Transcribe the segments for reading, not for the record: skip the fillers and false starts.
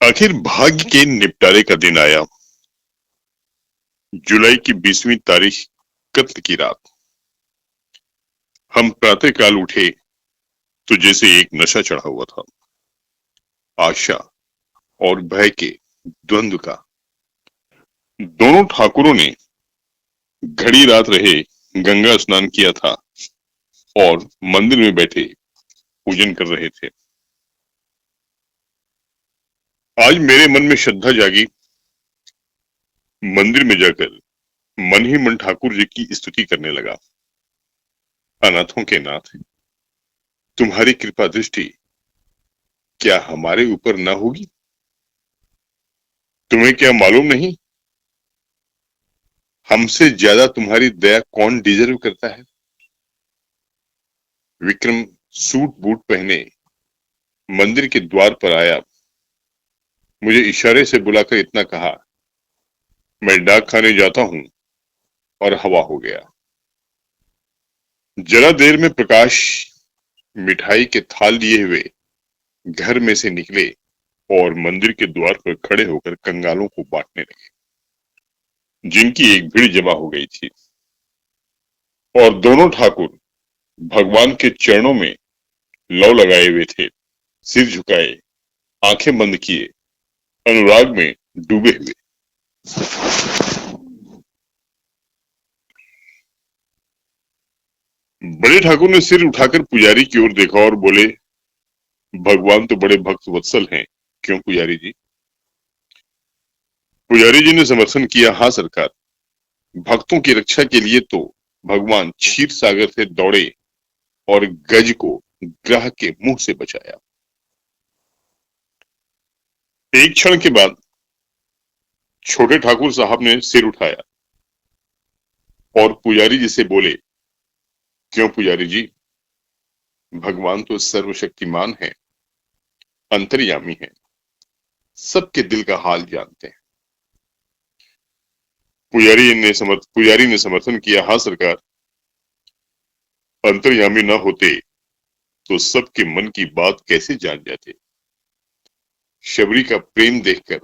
आखिर भाग्य के निपटारे का दिन आया। जुलाई की 20वीं तारीख, कत्ल की रात। हम प्रातःकाल उठे तो जैसे एक नशा चढ़ा हुआ था, आशा और भय के द्वंद्व का। दोनों ठाकुरों ने घड़ी रात रहे गंगा स्नान किया था और मंदिर में बैठे पूजन कर रहे थे। आज मेरे मन में श्रद्धा जागी। मंदिर में जाकर मन ही मन ठाकुर जी की स्तुति करने लगा। अनाथों के नाथ, तुम्हारी कृपा दृष्टि क्या हमारे ऊपर न होगी? तुम्हें क्या मालूम नहीं, हमसे ज्यादा तुम्हारी दया कौन डिजर्व करता है? विक्रम सूट बूट पहने मंदिर के द्वार पर आया। मुझे इशारे से बुलाकर इतना कहा, मैं डाक खाने जाता हूं, और हवा हो गया। जरा देर में प्रकाश मिठाई के थाल लिए हुए घर में से निकले और मंदिर के द्वार पर खड़े होकर कंगालों को बांटने लगे, जिनकी एक भीड़ जमा हो गई थी। और दोनों ठाकुर भगवान के चरणों में लौ लगाए हुए थे, सिर झुकाए, आंखें बंद किए, अनुराग में डूबे हुए। बड़े ठाकुर ने सिर उठाकर पुजारी की ओर देखा और बोले, भगवान तो बड़े भक्त वत्सल हैं, क्यों पुजारी जी? पुजारी जी ने समर्थन किया, हाँ सरकार, भक्तों की रक्षा के लिए तो भगवान क्षीर सागर से दौड़े और गज को ग्राह के मुंह से बचाया। एक क्षण के बाद छोटे ठाकुर साहब ने सिर उठाया और पुजारी जी से बोले, क्यों पुजारी जी, भगवान तो सर्वशक्तिमान है, अंतर्यामी है, सबके दिल का हाल जानते हैं। पुजारी ने समर्थन किया, हाँ सरकार, अंतर्यामी न होते तो सबके मन की बात कैसे जान जाते? शबरी का प्रेम देखकर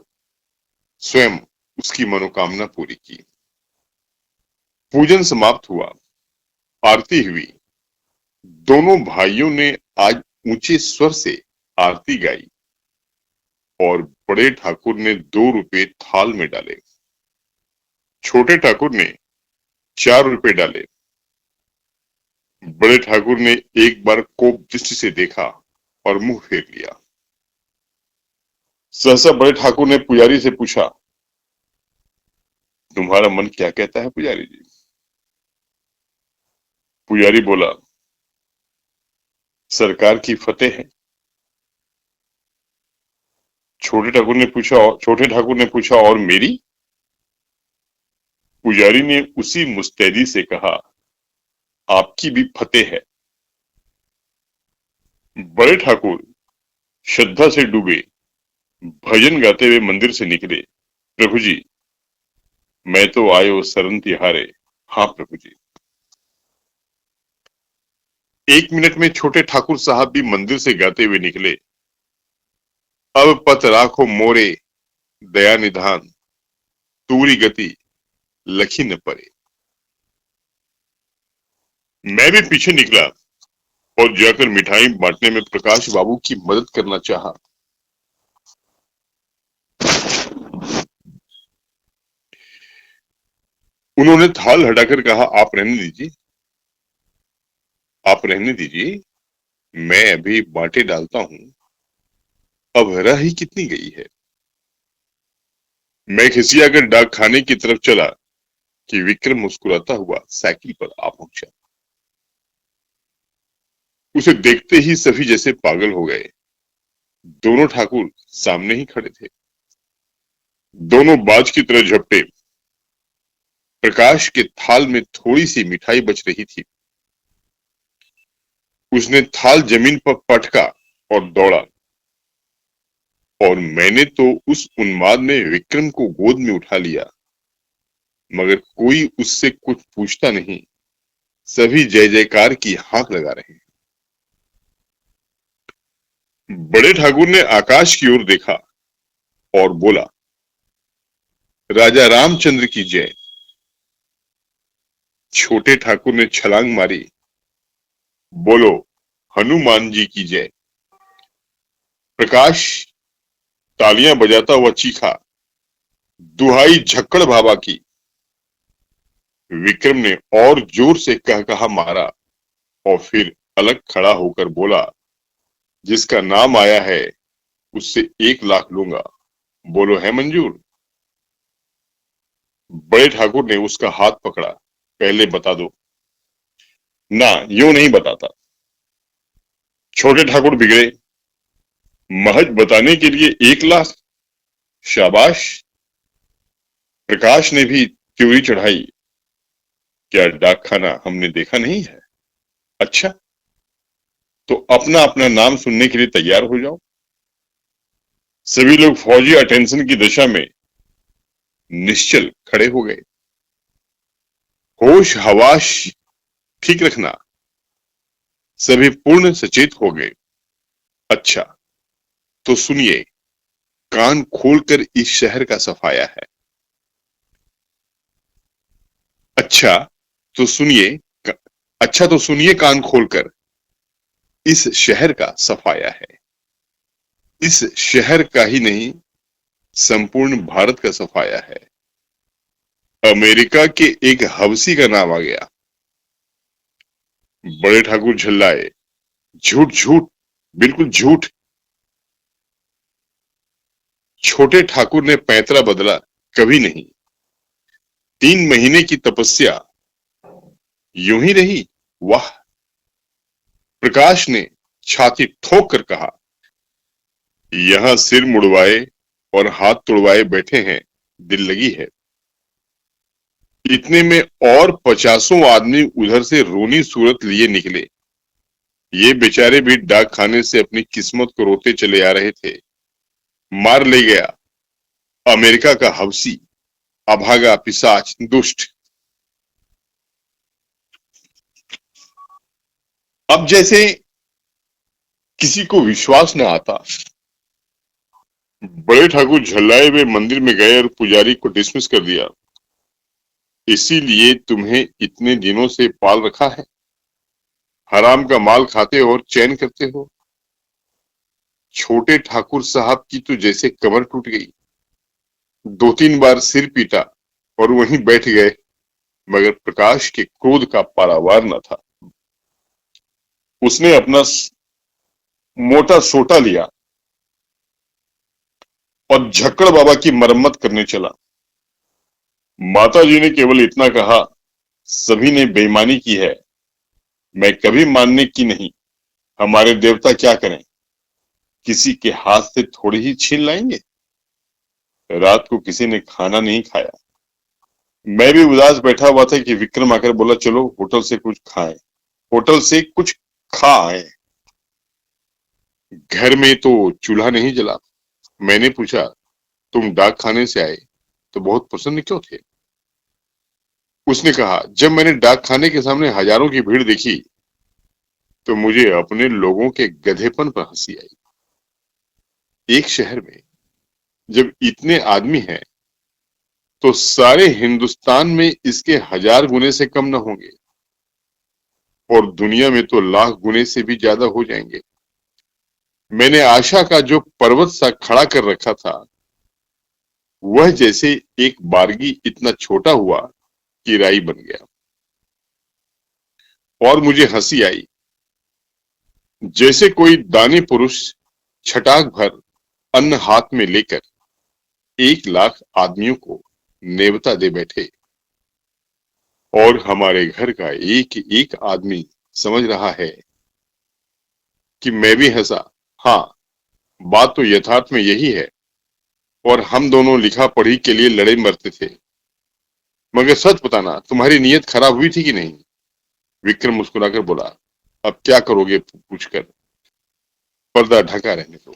स्वयं उसकी मनोकामना पूरी की। पूजन समाप्त हुआ, आरती हुई। दोनों भाइयों ने आज ऊंचे स्वर से आरती गाई और बड़े ठाकुर ने 2 रुपए थाल में डाले। छोटे ठाकुर ने 4 रुपए डाले। बड़े ठाकुर ने एक बार कोप दृष्टि से देखा और मुंह फेर लिया। सहसा बड़े ठाकुर ने पुजारी से पूछा, तुम्हारा मन क्या कहता है पुजारी जी? पुजारी बोला, सरकार की फतेह है। छोटे ठाकुर ने पूछा, और मेरी? पुजारी ने उसी मुस्तैदी से कहा, आपकी भी फतेह है। बड़े ठाकुर श्रद्धा से डूबे भजन गाते हुए मंदिर से निकले, प्रभु जी, मैं तो आयो शरण तिहारे, हाँ प्रभु जी। 1 मिनट में छोटे ठाकुर साहब भी मंदिर से गाते हुए निकले, अब पत राखो मोरे दया निधान, तूरी गति लखी न परे। मैं भी पीछे निकला और जाकर मिठाई बांटने में प्रकाश बाबू की मदद करना चाहा। उन्होंने थाल हटाकर कहा, आप रहने दीजिए, आप रहने दीजिए, मैं अभी बांटे डालता हूं, अब रह ही कितनी गई है। मैं खिसियाकर डाक खाने की तरफ चला कि विक्रम मुस्कुराता हुआ साइकिल पर आ पहुंचा। उसे देखते ही सभी जैसे पागल हो गए। दोनों ठाकुर सामने ही खड़े थे। दोनों बाज की तरह झपटे। प्रकाश के थाल में थोड़ी सी मिठाई बच रही थी। उसने थाल जमीन पर पटका और दौड़ा, और मैंने तो उस उन्माद में विक्रम को गोद में उठा लिया, मगर कोई उससे कुछ पूछता नहीं। सभी जय जयकार की हाक लगा रहे हैं। बड़े ठाकुर ने आकाश की ओर देखा। और बोला, राजा रामचंद्र की जय। छोटे ठाकुर ने छलांग मारी, बोलो हनुमान जी की जय। प्रकाश तालियां बजाता हुआ चीखा, दुहाई झक्कड़ बाबा की। विक्रम ने और जोर से कह कहा मारा और फिर अलग खड़ा होकर बोला, जिसका नाम आया है उससे 1 लाख लूंगा, बोलो है मंजूर। बड़े ठाकुर ने उसका हाथ पकड़ा, पहले बता दो। ना, यूं नहीं बताता। छोटे ठाकुर बिगड़े, महज बताने के लिए 1 लाख? शाबाश। प्रकाश ने भी त्योरी चढ़ाई, क्या डाक खाना हमने देखा नहीं है? अच्छा, तो अपना अपना नाम सुनने के लिए तैयार हो जाओ। सभी लोग फौजी अटेंशन की दशा में निश्चल खड़े हो गए। होश हवाश ठीक रखना। सभी पूर्ण सचेत हो गए। अच्छा, तो सुनिए, कान खोलकर इस शहर का सफाया है। अच्छा, तो सुनिए, अच्छा तो सुनिए कान खोलकर, इस शहर का सफाया है। इस शहर का ही नहीं, संपूर्ण भारत का सफाया है। अमेरिका के एक हवसी का नाम आ गया। बड़े ठाकुर झल्लाए, झूठ झूठ, बिल्कुल झूठ। छोटे ठाकुर ने पैंतरा बदला, कभी नहीं। 3 महीने की तपस्या यूं ही रही, वाह। प्रकाश ने छाती ठोक कर कहा, यहां सिर मुड़वाए और हाथ तुड़वाए बैठे हैं, दिल लगी है। इतने में और 50 आदमी उधर से रोनी सूरत लिए निकले। ये बेचारे भी डाक खाने से अपनी किस्मत को रोते चले आ रहे थे। मार ले गया अमेरिका का हवसी, अभागा पिशाच दुष्ट। अब जैसे किसी को विश्वास न आता, बड़े ठाकुर झल्लाए हुए मंदिर में गए और पुजारी को डिसमिस कर दिया। इसीलिए तुम्हें इतने दिनों से पाल रखा है, हराम का माल खाते और चैन करते हो। छोटे ठाकुर साहब की तो जैसे कमर टूट गई। 2-3 बार सिर पीटा और वहीं बैठ गए, मगर प्रकाश के क्रोध का पारावार न था। उसने अपना मोटा सोटा लिया और झक्कड़ बाबा की मरम्मत करने चला। माताजी ने केवल इतना कहा, सभी ने बेईमानी की है, मैं कभी मानने की नहीं। हमारे देवता क्या करें, किसी के हाथ से थोड़ी ही छीन लाएंगे। रात को किसी ने खाना नहीं खाया। मैं भी उदास बैठा हुआ था कि विक्रम आकर बोला, चलो होटल से कुछ खाएं। होटल से कुछ खा आए। घर में तो चूल्हा नहीं जला। मैंने पूछा, तुम डाक खाने से आए तो बहुत प्रसन्न क्यों थे? उसने कहा, जब मैंने डाक खाने के सामने हजारों की भीड़ देखी तो मुझे अपने लोगों के गधेपन पर हंसी आई। एक शहर में जब इतने आदमी हैं तो सारे हिंदुस्तान में इसके 1000 गुने से कम न होंगे, और दुनिया में तो लाख गुने से भी ज्यादा हो जाएंगे। मैंने आशा का जो पर्वत सा खड़ा कर रखा था, वह जैसे एक बारगी इतना छोटा हुआ कि राई बन गया। और मुझे हंसी आई, जैसे कोई दानी पुरुष छटाक भर अन्न हाथ में लेकर 1 लाख आदमियों को नेवता दे बैठे, और हमारे घर का एक एक आदमी समझ रहा है कि मैं भी हंसा। हाँ, बात तो यथार्थ में यही है, और हम दोनों लिखा पढ़ी के लिए लड़े मरते थे। मगर सच बताना, तुम्हारी नीयत खराब हुई थी कि नहीं? विक्रम मुस्कुराकर बोला, अब क्या करोगे पूछकर, पर्दा ढका रहने दो।